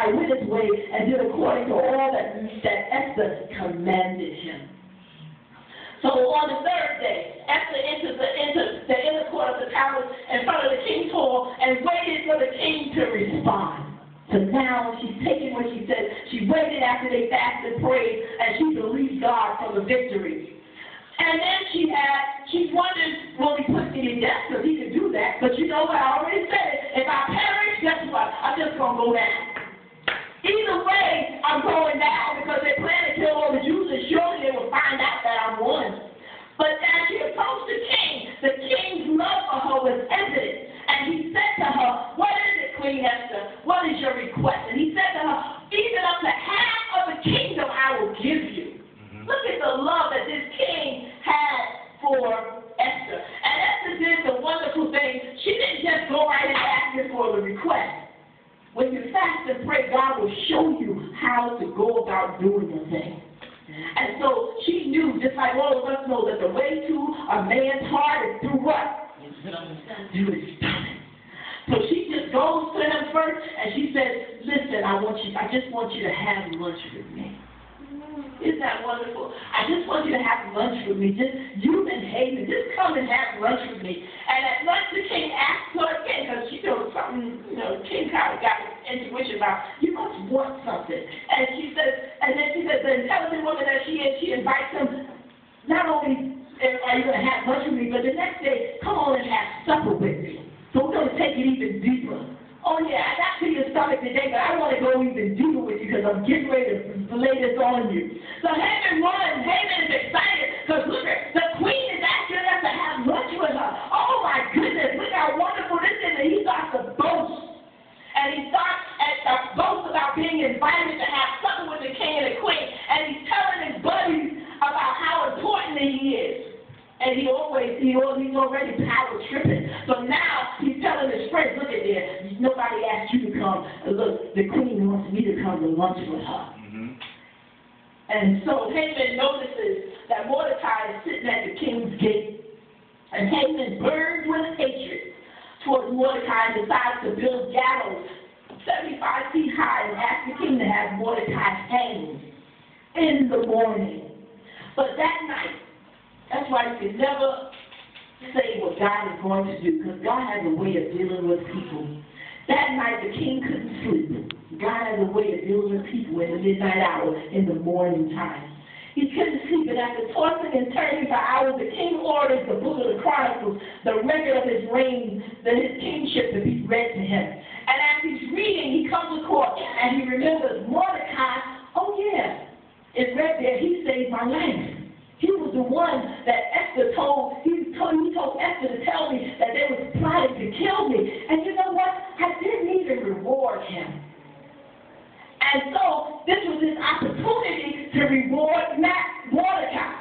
Mordecai went his way and did according to all that Esther commanded him. So on the third day, Esther entered the inner court of the palace in front of the king's hall and waited for the king to respond. So now she's taking what she said. She waited after they fasted and prayed, and she believed God for the victory. And then she wondered, will he put me to death? Because he could do that. But you know what? I already said it. If I perish, guess what? I'm just going to go down. Either way, I'm going down because they plan to kill all the Jews, and surely they will find out that I'm one. But as she approached the king's love for her was evident. And he said to her, what is it, Queen Esther? What is your request? And he said to her, even up to half of the kingdom I will give you. Look at the love that this king had for Esther. And Esther did the wonderful thing. She didn't just go right and ask him for the request. When you fast and pray, God will show you how to go about doing the thing. And so she knew, just like all of us know, that the way to a man's heart is through what? Through his stomach. So she just goes to him first, and she says, listen, I just want you to have lunch with me. Isn't that wonderful? I just want you to have lunch with me. Just you and Haman, just come and have lunch with me. And at lunch, the king asked her again, because she knows something, the king kind of got intuition about, you must want something. And she says, the intelligent woman that she is, she invites him, not only are you going to have lunch with me, but the next day, come on and have supper with me. So we're going to take it even deeper. Oh, yeah, I got to your stomach today, but I want to go even deeper with you because I'm getting ready to lay this on you. So Haman runs. Haman is excited because, look, the queen is asking us to have lunch with her. Oh, my goodness, look how wonderful this is. And he starts to boast. And he starts to boast about being invited to have supper with the king and the queen. And he's telling his buddies about how important he is. And he's already power tripping. So now he's telling his friends, look at there, nobody asked you to come. Look, the queen wants me to come to lunch with her. And so Haman notices that Mordecai is sitting at the king's gate. And Haman burns with hatred towards Mordecai and decides to build gallows 75 feet high and ask the king to have Mordecai hanged in the morning. But that night, that's why you can never say what God is going to do, because God has a way of dealing with people. That night, the king couldn't sleep. God has a way of dealing with people in the midnight hour, in the morning time. He couldn't sleep, and after tossing and turning for hours, the king orders the book of the Chronicles, the record of his reign, his kingship, to be read to him. And as he's reading, he comes to court, and he remembers Mordecai. Oh, yeah, it's read there. He saved my life. He was the one that Esther told. He told Esther to tell me that they were plotting to kill me. And you know what? I didn't even reward him. And so this was his opportunity to reward Mordecai.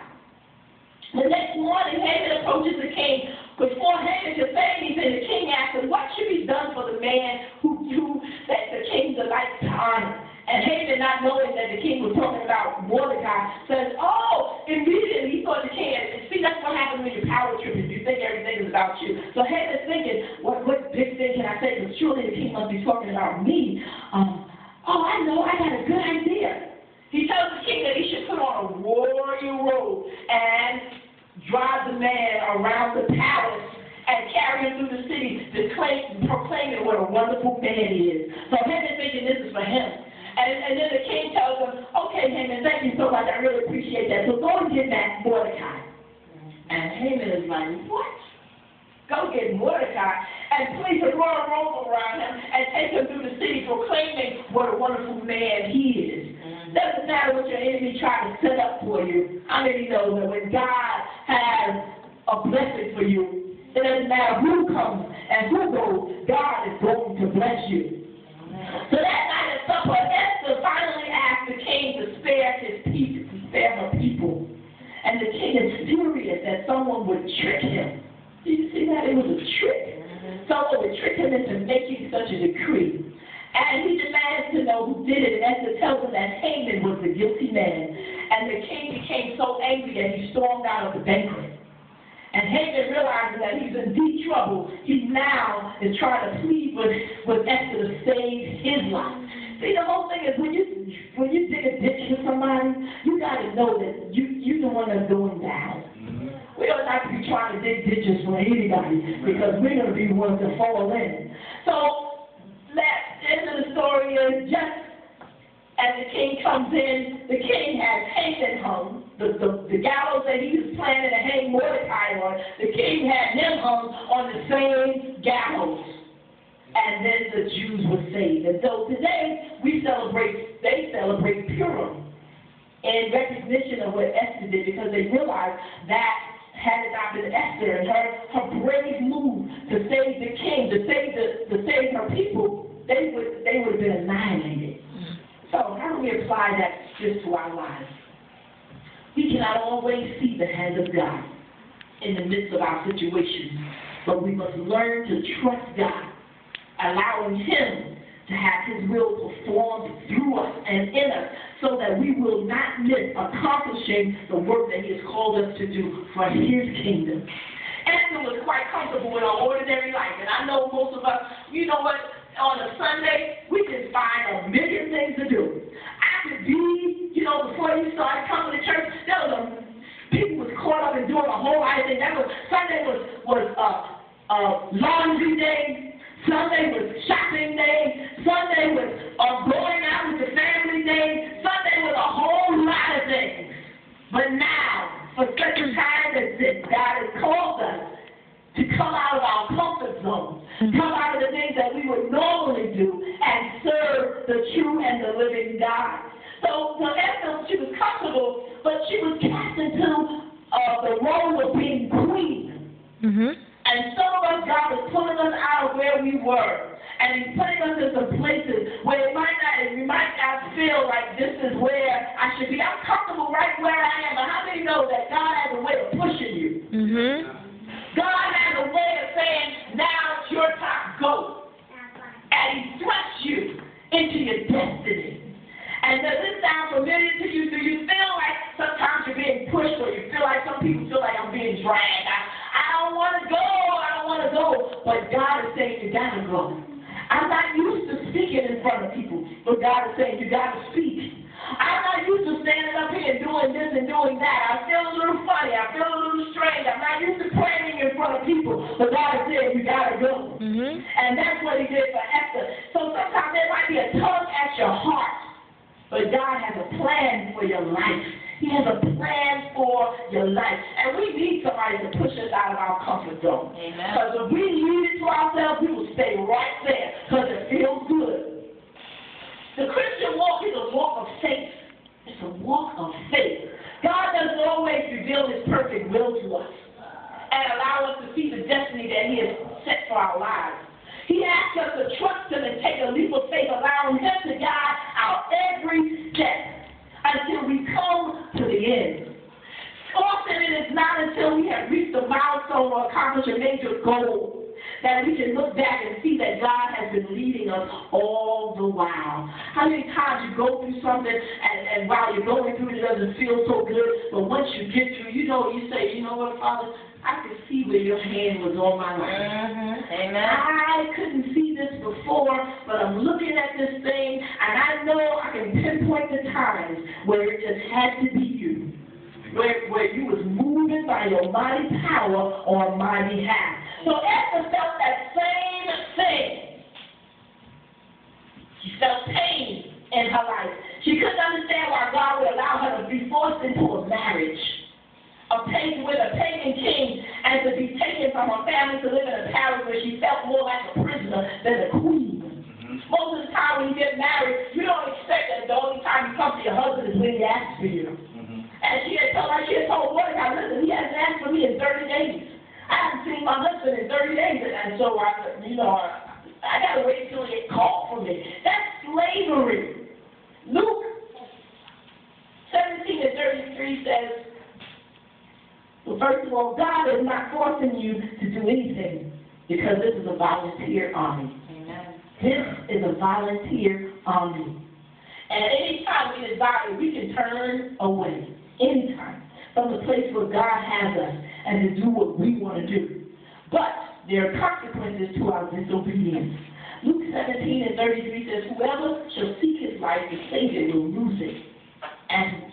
The next morning, Haman approaches the king. Before Haman could say anything, the king asked him, what should be done for the man that the king delights to honor? And Haman, not knowing that the king was talking about Mordecai, says, oh, immediately he thought the king, see, that's what happens when you're power tripping. You think everything is about you. So Haman's thinking, what big thing can I say? Because surely the king must be talking about me. Oh, I know, I got a good idea. He tells the king that he should put on a royal robe and drive the man around the palace and carry him through the city, proclaiming what a wonderful man he is. So Haman's thinking this is for him. And then the king tells him, okay, Haman, thank you so much. I really appreciate that. So go and get that Mordecai. And Haman is like, what? Go get Mordecai and place a royal robe around him and take him through the city proclaiming what a wonderful man he is. Doesn't matter what your enemy tries to set up for you. How many know that when God has a blessing for you, it doesn't matter who comes and who goes, God is going to bless you. So that night at supper, Esther finally asked the king to spare her people. And the king is furious that someone would trick him. Did you see that? It was a trick. Someone would trick him into making such a decree. And he demands to know who did it. And Esther tells him that Haman was the guilty man. And the king became so angry that he stormed out of the banquet. And Haman realizes that he's in deep trouble. He now is trying to plead with Esther to save his life. See, the whole thing is when you dig a ditch for somebody, you got to know that you're the one that's going down. We don't have to be trying to dig ditches for anybody because we're going to be the ones that fall in. So, that end of the story is just as the king comes in, the king has Haman hung. The gallows that he was planning to hang Mordecai on, the king had him hung on the same gallows. And then the Jews were saved. And so today, they celebrate Purim in recognition of what Esther did because they realized that had it not been Esther and her brave move to save the king, to save her people, they would have been annihilated. So how do we apply that just to our lives? We cannot always see the hand of God in the midst of our situations, but we must learn to trust God, allowing Him to have His will performed through us and in us so that we will not miss accomplishing the work that He has called us to do for His kingdom. Esther was quite comfortable with our ordinary life, and I know most of us, you know what, on a Sunday, we can find a million things to do. After these, before you started coming to church, people was caught up in doing a whole lot of things. Sunday was laundry day. Sunday was shopping day. Sunday was going out with the family day. Sunday was a whole lot of things. But now, for such a time as this, God has called us to come out of our comfort zone, come out of the things that we would normally do, and serve the true and the living God. So Esther, she was comfortable, but she was cast into the role of being queen. And some of us, God was pulling us out of where we were, and He's putting us in some places where we might not feel like this is where I should be. I'm comfortable right where I am, but how many know that God has a way of pushing you? God has a way of saying, now it's your time, go. And He thrusts you into your destiny. And does this sound familiar to you? Do you feel like sometimes you're being pushed, or you feel like some people feel like I'm being dragged? I don't want to go. But God is saying, you got to go. I'm not used to speaking in front of people, but God is saying, you got to speak. I'm not used to standing up here and doing this and doing that. I feel a little funny. I feel a little strange. I'm not used to praying in front of people. But God has said, you got to go. And that's what He did for Esther. So sometimes there might be a tug at your heart. But God has a plan for your life. He has a plan for your life. And we need somebody to push us out of our comfort zone. Because if we leave it to ourselves, we will stay right there because it feels good. The Christian walk is a walk of faith. It's a walk of faith. God doesn't always reveal His perfect will to us and allow us to see the destiny that He has set for our lives. He asks us to trust Him and take a leap of faith, allowing Him to guide our every step until we come to the end. Often it is not until we have reached a milestone or accomplished a major goal that we can look back and see that God has been leading us all the while. How many times you go through something and while you're going through it doesn't feel so good, but once you get through, you say, you know what, Father, I could see where your hand was on my life. Amen. I couldn't see this before, but I'm looking at this thing, and I know I can pinpoint the times where it just had to be you. Where you was moving by your mighty power on my behalf. So Esther felt that same thing. She felt pain in her life. She couldn't understand why God would allow her to be forced into a marriage with a pagan king and to be taken from her family to live in a palace where she felt more like a prisoner than a queen. Most of the time when you get married, you don't expect that the only time you come to your husband is when he asks for you. And she had told Mordecai, listen, he hasn't asked for me in 30 days. I haven't seen my husband in 30 days. And so, I got to wait until he called for me. That's slavery. Luke 17:33 says, well, first of all, God is not forcing you to do anything because this is a volunteer army. Amen. This is a volunteer army. And any time we desire, we can turn away. Anytime, from the place where God has us and to do what we want to do. But there are consequences to our disobedience. Luke 17:33 says, whoever shall seek his life to save it will lose it. And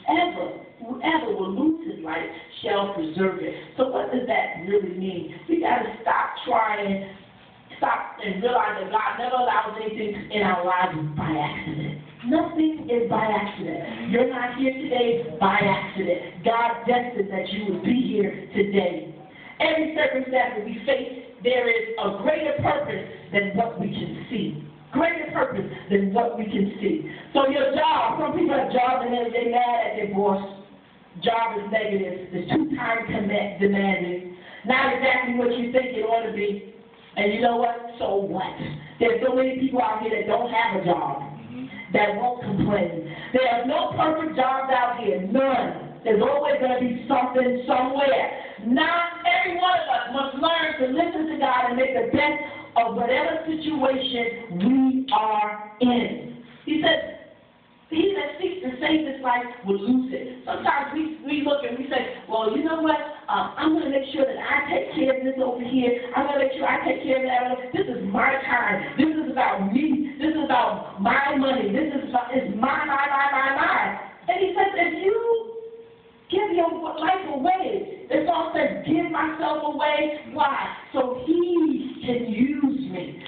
whoever will lose his life shall preserve it. So what does that really mean? We got to stop and realize that God never allows anything in our lives by accident. Nothing is by accident. You're not here today by accident. God destined that you would be here today. Every circumstance that we face, there is a greater purpose than what we can see. Greater purpose than what we can see. So your job, some people have jobs and they're mad at their boss. Job is negative. It's too time demanding. Not exactly what you think it ought to be. And you know what? So what? There's so many people out here that don't have a job, that won't complain. There are no perfect jobs out here. None. There's always going to be something somewhere. Not every one of us must learn to listen to God and make the best of whatever situation we are in. He said, he that seeks to save his life will lose it. Sometimes we look and we say, well, you know what? I'm going to make sure that I take care of this over here. I'm going to make sure I take care of that. This is my time. This is about me. This is about my money. This is about, it's mine. And he says, if you give your life away, the song says, give myself away. Why? So he can use me.